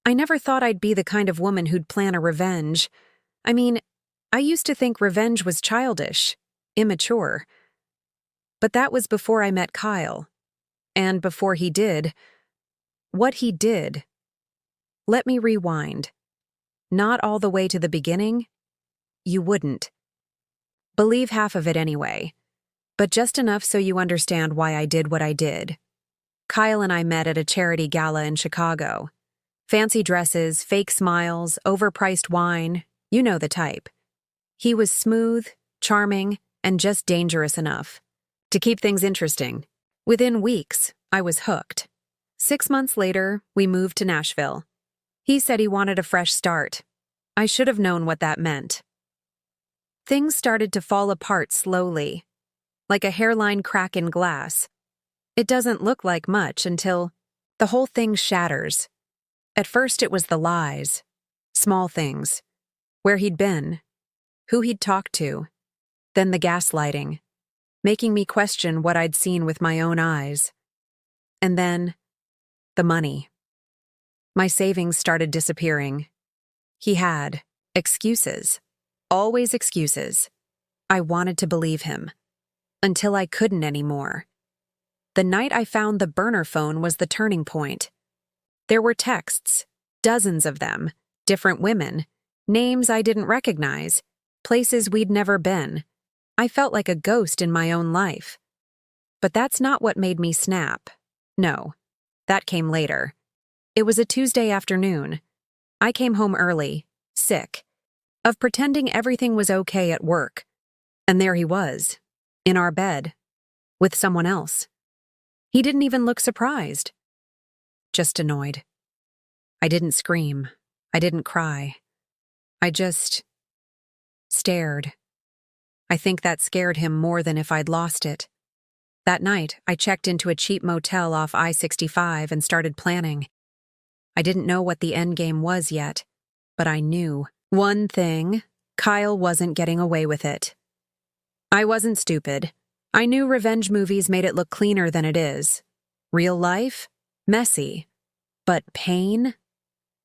I never thought I'd be the kind of woman who'd plan a revenge. I mean, I used to think revenge was childish, immature. But that was before I met Kyle. And before he did what he did. Let me rewind. Not all the way to the beginning. You wouldn't. Believe half of it anyway. But just enough so you understand why I did what I did. Kyle and I met at a charity gala in Chicago. Fancy dresses, fake smiles, overpriced wine, you know the type. He was smooth, charming, and just dangerous enough to keep things interesting. Within weeks, I was hooked. 6 months later, we moved to Nashville. He said he wanted a fresh start. I should have known what that meant. Things started to fall apart slowly, like a hairline crack in glass. It doesn't look like much until the whole thing shatters. At first it was the lies, small things, where he'd been, who he'd talked to, then the gaslighting, making me question what I'd seen with my own eyes. And then, the money. My savings started disappearing. He had excuses, always excuses. I wanted to believe him, until I couldn't anymore. The night I found the burner phone was the turning point. There were texts, dozens of them, different women, names I didn't recognize, places we'd never been. I felt like a ghost in my own life. But that's not what made me snap. No, that came later. It was a Tuesday afternoon. I came home early, sick, of pretending everything was okay at work. And there he was, in our bed, with someone else. He didn't even look surprised. Just annoyed. I didn't scream. I didn't cry. I just stared. I think that scared him more than if I'd lost it. That night, I checked into a cheap motel off I-65 and started planning. I didn't know what the endgame was yet, but I knew. One thing, Kyle wasn't getting away with it. I wasn't stupid. I knew revenge movies made it look cleaner than it is. Real life? Messy. But pain?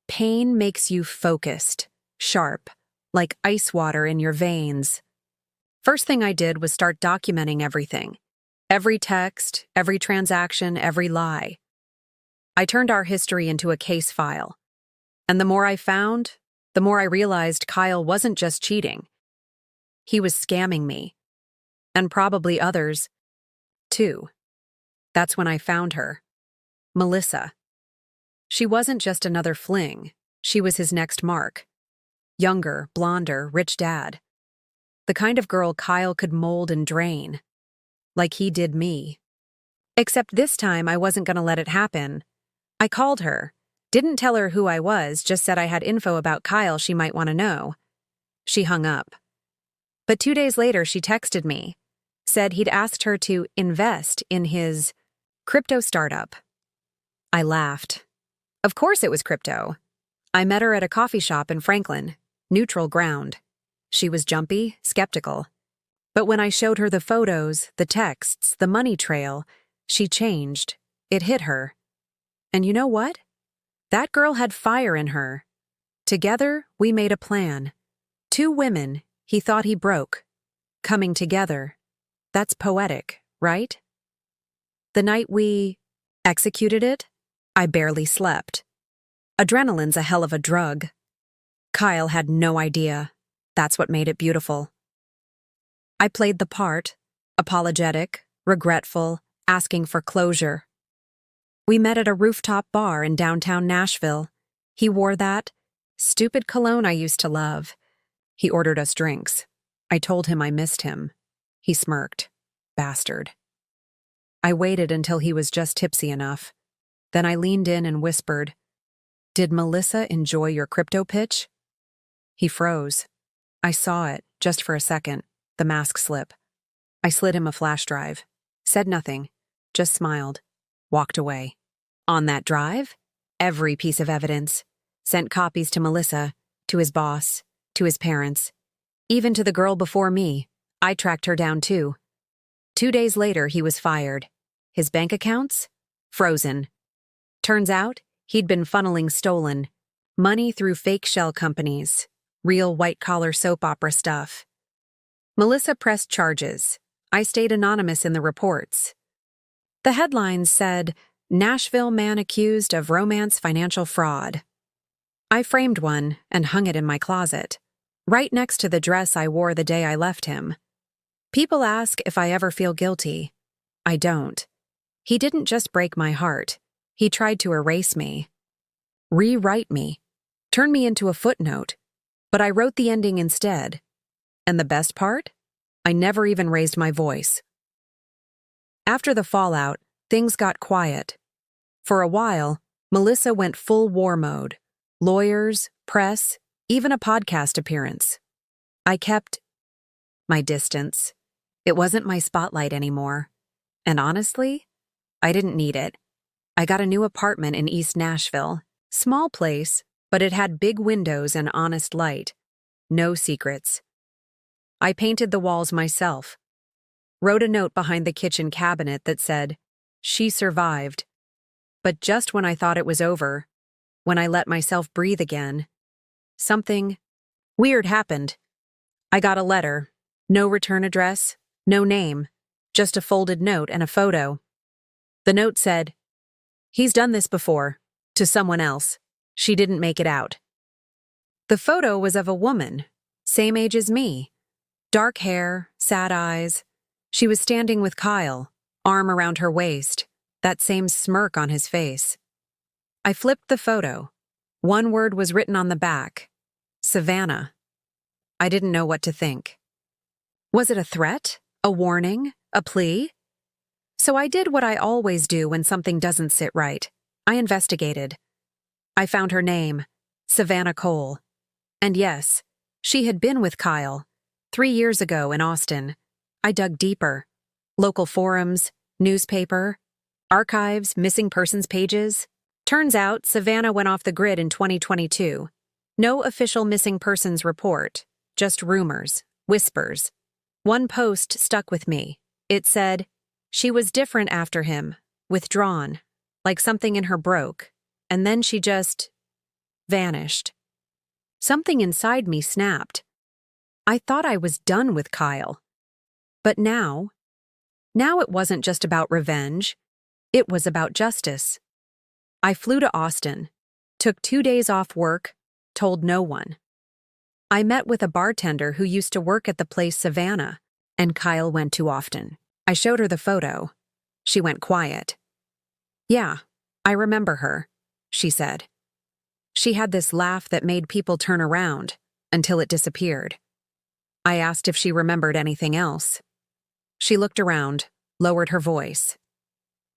Pain makes you focused, sharp, like ice water in your veins. First thing I did was start documenting everything. Every text, every transaction, every lie. I turned our history into a case file. And the more I found, the more I realized Kyle wasn't just cheating. He was scamming me. And probably others, too. That's when I found her. Melissa. She wasn't just another fling. She was his next mark. Younger, blonder, rich dad. The kind of girl Kyle could mold and drain. Like he did me. Except this time I wasn't going to let it happen. I called her. Didn't tell her who I was, just said I had info about Kyle she might want to know. She hung up. But 2 days later she texted me. Said he'd asked her to invest in his crypto startup. I laughed. Of course it was crypto. I met her at a coffee shop in Franklin, neutral ground. She was jumpy, skeptical. But when I showed her the photos, the texts, the money trail, she changed. It hit her. And you know what? That girl had fire in her. Together, we made a plan. 2 women he thought he broke, coming together. That's poetic, right? The night we executed it, I barely slept. Adrenaline's a hell of a drug. Kyle had no idea. That's what made it beautiful. I played the part, apologetic, regretful, asking for closure. We met at a rooftop bar in downtown Nashville. He wore that stupid cologne I used to love. He ordered us drinks. I told him I missed him. He smirked. Bastard. I waited until he was just tipsy enough. Then I leaned in and whispered, "Did Melissa enjoy your crypto pitch?" He froze. I saw it, just for a second, the mask slip. I slid him a flash drive. Said nothing, just smiled. Walked away. On that drive, every piece of evidence. Sent copies to Melissa, to his boss, to his parents. Even to the girl before me. I tracked her down too. 2 days later, he was fired. His bank accounts? Frozen. Turns out, he'd been funneling stolen Money through fake shell companies. Real white-collar soap opera stuff. Melissa pressed charges. I stayed anonymous in the reports. The headlines said, Nashville man accused of romance financial fraud. I framed one and hung it in my closet, right next to the dress I wore the day I left him. People ask if I ever feel guilty. I don't. He didn't just break my heart. He tried to erase me. Rewrite me. Turn me into a footnote. But I wrote the ending instead. And the best part? I never even raised my voice. After the fallout, things got quiet. For a while, Melissa went full war mode. Lawyers, press, even a podcast appearance. I kept my distance. It wasn't my spotlight anymore. And honestly, I didn't need it. I got a new apartment in East Nashville. Small place, but it had big windows and honest light. No secrets. I painted the walls myself. Wrote a note behind the kitchen cabinet that said, "She survived." But just when I thought it was over, when I let myself breathe again, something weird happened. I got a letter. No return address, no name, just a folded note and a photo. The note said, "He's done this before, to someone else. She didn't make it out." The photo was of a woman, same age as me. Dark hair, sad eyes. She was standing with Kyle, arm around her waist, that same smirk on his face. I flipped the photo. One word was written on the back. Savannah. I didn't know what to think. Was it a threat? A warning? A plea? So I did what I always do when something doesn't sit right. I investigated. I found her name, Savannah Cole. And yes, she had been with Kyle 3 years ago in Austin. I dug deeper. Local forums, newspaper, archives, missing persons pages. Turns out Savannah went off the grid in 2022. No official missing persons report, just rumors, whispers. One post stuck with me. It said, "She was different after him, withdrawn, like something in her broke, and then she just vanished." Something inside me snapped. I thought I was done with Kyle. But now it wasn't just about revenge. It was about justice. I flew to Austin, took 2 days off work, told no one. I met with a bartender who used to work at the place Savannah, and Kyle went to often. I showed her the photo. She went quiet. "Yeah, I remember her," she said. She had this laugh that made people turn around, until it disappeared. I asked if she remembered anything else. She looked around, lowered her voice.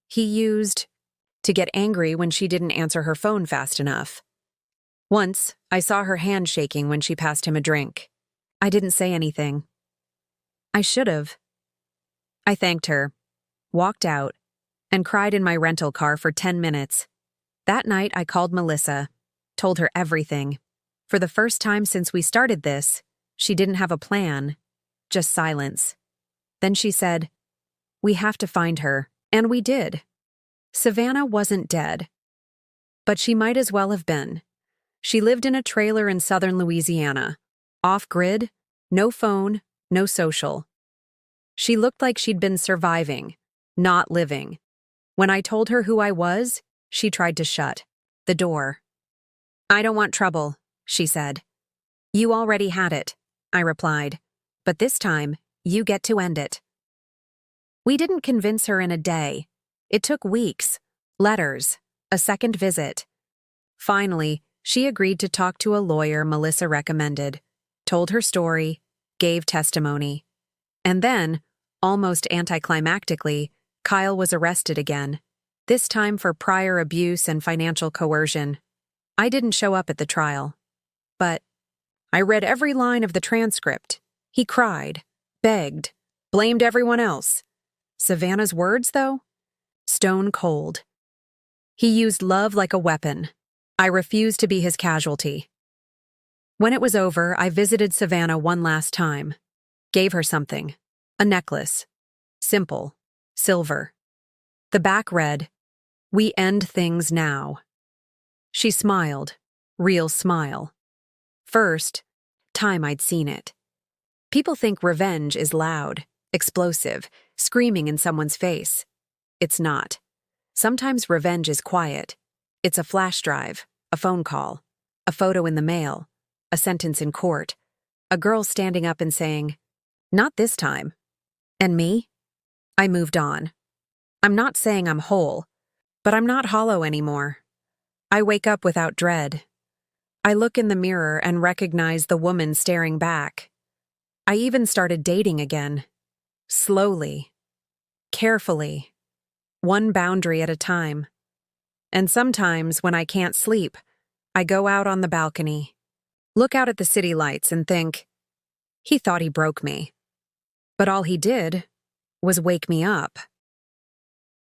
He used to get angry when she didn't answer her phone fast enough. Once, I saw her hand shaking when she passed him a drink. I didn't say anything. I should have. I thanked her, walked out, and cried in my rental car for 10 minutes. That night, I called Melissa, told her everything. For the first time since we started this, she didn't have a plan, just silence. Then she said, "We have to find her," and we did. Savannah wasn't dead, but she might as well have been. She lived in a trailer in southern Louisiana, off-grid, no phone, no social. She looked like she'd been surviving, not living. When I told her who I was, she tried to shut the door. "I don't want trouble," she said. "You already had it," I replied. "But this time, you get to end it." We didn't convince her in a day. It took weeks, letters, a second visit. Finally, she agreed to talk to a lawyer Melissa recommended, told her story, gave testimony. And then, almost anticlimactically, Kyle was arrested again, this time for prior abuse and financial coercion. I didn't show up at the trial. But I read every line of the transcript. He cried, begged, blamed everyone else. Savannah's words, though? Stone cold. He used love like a weapon. I refused to be his casualty. When it was over, I visited Savannah one last time. Gave her something. A necklace. Simple. Silver. The back read, "We end things now." She smiled, real smile. First time I'd seen it. People think revenge is loud, explosive, screaming in someone's face. It's not. Sometimes revenge is quiet. It's a flash drive, a phone call, a photo in the mail, a sentence in court, a girl standing up and saying, "Not this time." And me? I moved on. I'm not saying I'm whole, but I'm not hollow anymore. I wake up without dread. I look in the mirror and recognize the woman staring back. I even started dating again. Slowly. Carefully. One boundary at a time. And sometimes, when I can't sleep, I go out on the balcony, look out at the city lights and think, he thought he broke me. But all he did was wake me up.